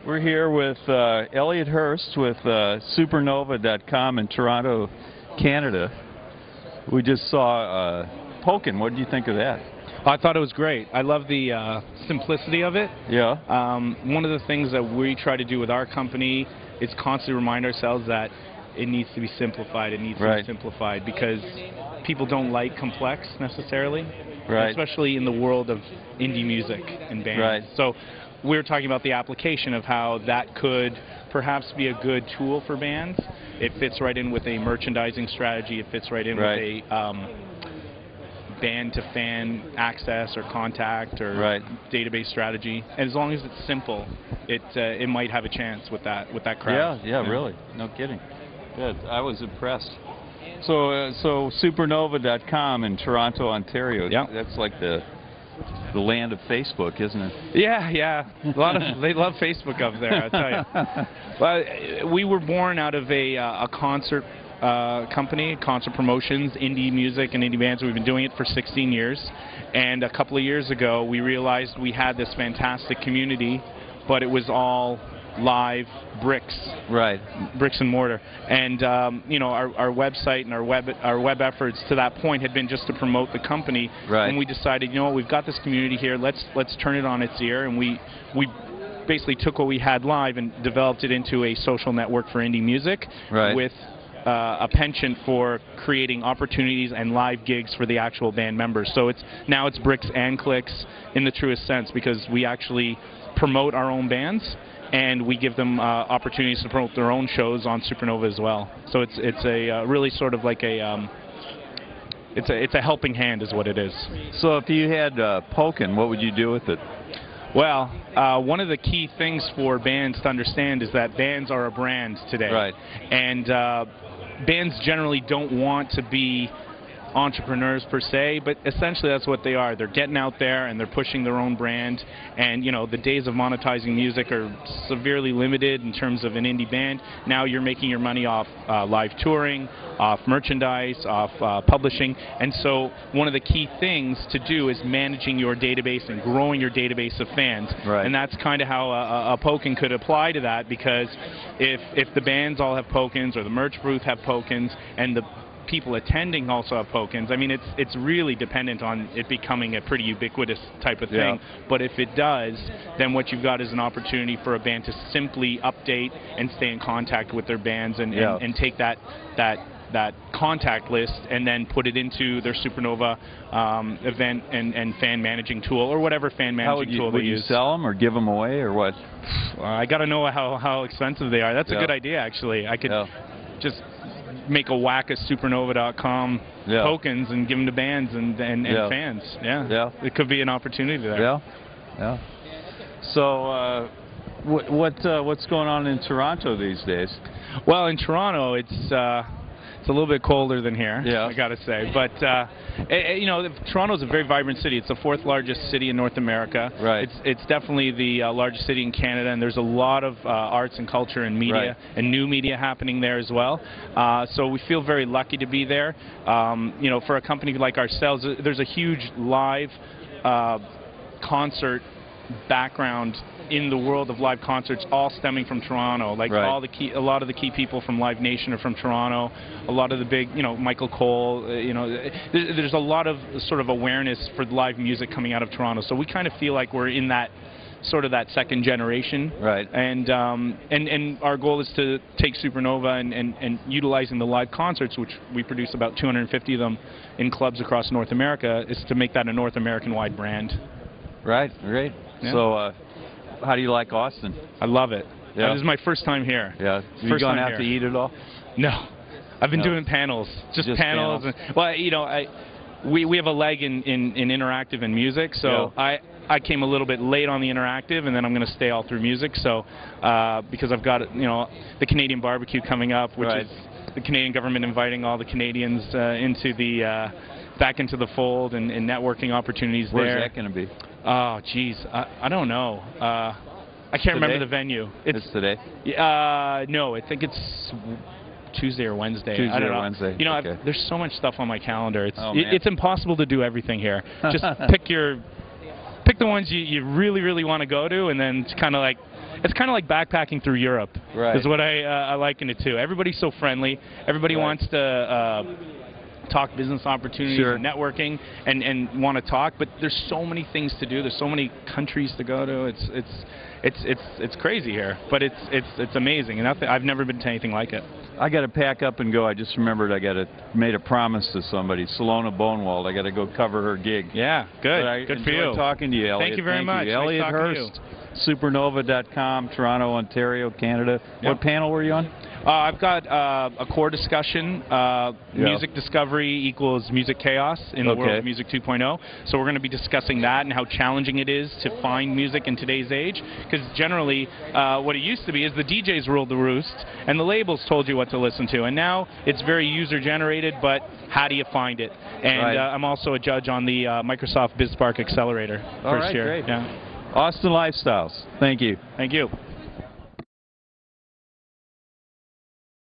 We're here with Elliott Hurst with Supernova.com in Toronto, Canada. We just saw Pokin. What did you think of that? I thought it was great. I love the simplicity of it. Yeah. One of the things that we try to do with our company is constantly remind ourselves that it needs to be simplified. It needs to be simplified because people don't like complex necessarily, especially in the world of indie music and bands. So we were talking about the application of how that could perhaps be a good tool for bands. It fits right in with a merchandising strategy. It fits right in with a band-to-fan access or contact or database strategy. And as long as it's simple, it might have a chance with that crowd. Yeah, really. No kidding. Good. I was impressed. So Supernova.com in Toronto, Ontario. Yeah. That's like the land of Facebook, isn't it? Yeah. They love Facebook up there, I tell you. Well, we were born out of a concert company, concert promotions, indie music and indie bands. We've been doing it for 16 years. And a couple of years ago, we realized we had this fantastic community, but it was all live bricks, bricks and mortar, and you know, our website and our web efforts to that point had been just to promote the company. And we decided, you know what, we've got this community here. Let's turn it on its ear, and we basically took what we had live and developed it into a social network for indie music with a penchant for creating opportunities and live gigs for the actual band members. So now it's bricks and clicks in the truest sense, because we actually promote our own bands, and we give them opportunities to promote their own shows on Supernova as well. So it's a really sort of like a it's a helping hand is what it is. So if you had Pokin, what would you do with it? Well, one of the key things for bands to understand is that bands are a brand today. And bands generally don't want to be entrepreneurs per se, but essentially that's what they are. They're getting out there and they're pushing their own brand, and you know, the days of monetizing music are severely limited in terms of an indie band. Now you're making your money off live touring, off merchandise, off publishing, and so one of the key things to do is managing your database and growing your database of fans. And that's kind of how a Pokin could apply to that, because if the bands all have Pokins, or the merch booth have Pokins, and the people attending also have Pokins, I mean, it's really dependent on it becoming a pretty ubiquitous type of thing. But if it does, then what you've got is an opportunity for a band to simply update and stay in contact with their bands, and take that contact list and then put it into their Supernova event and fan managing tool, or whatever fan managing tool they use. Would you sell them or give them away, or what? I got to know how expensive they are. That's a good idea, actually. I could just make a whack of Supernova.com Pokins and give them to bands and fans. It could be an opportunity there. So what's going on in Toronto these days? Well, in Toronto, it's a little bit colder than here, I gotta say. But you know, Toronto's a very vibrant city. It's the 4th largest city in North America. It's definitely the largest city in Canada, and there's a lot of arts and culture and media and new media happening there as well. So we feel very lucky to be there. You know, for a company like ourselves, there's a huge live concert background in the world of live concerts, all stemming from Toronto. Like a lot of the key people from Live Nation are from Toronto. A lot of the big, you know, Michael Cole. You know, there's a lot of sort of awareness for live music coming out of Toronto. So we kind of feel like we're in that sort of that second generation. And our goal is to take Supernova and utilizing the live concerts, which we produce about 250 of them in clubs across North America, is to make that a North American-wide brand. Great. So how do you like Austin? I love it. This is my first time here. Have you gone out to eat at all? No. I've been doing panels. Just panels. And, well, you know, we have a leg in interactive and music, so I came a little bit late on the interactive, and then I'm going to stay all through music. So because I've got, you know, the Canadian barbecue coming up, which is the Canadian government inviting all the Canadians into the back into the fold and networking opportunities there. Where's that going to be? Oh, geez, I don't know. I can't remember the venue. It's today? No, I think it's Tuesday or Wednesday. Tuesday I don't know. or Wednesday. You know, there's so much stuff on my calendar. It's impossible to do everything here. Just pick the ones you really, really want to go to, and then it's kind of like, it's kind of like backpacking through Europe. Right. Is what I liken it to. Everybody's so friendly. Everybody wants to talk business opportunities and networking and want to talk, but there's so many things to do. There's so many countries to go to. It's crazy here, but it's amazing, and I've never been to anything like it. I got to pack up and go. I just remembered made a promise to somebody, Salona Bonewald. I got to go cover her gig. Yeah, good. Good for you. Talking to you, Elliott. Thank you very much. Elliott Hurst, supernova.com, Toronto, Ontario, Canada. Yep. What panel were you on? I've got a core discussion, music discovery equals music chaos in the world of music 2.0. So we're going to be discussing that and how challenging it is to find music in today's age. Because generally, what it used to be is the DJs ruled the roost and the labels told you what to listen to. And now it's very user-generated, but how do you find it? And I'm also a judge on the Microsoft BizSpark Accelerator first year. Great. Yeah. Austin Lifestyles. Thank you. Thank you.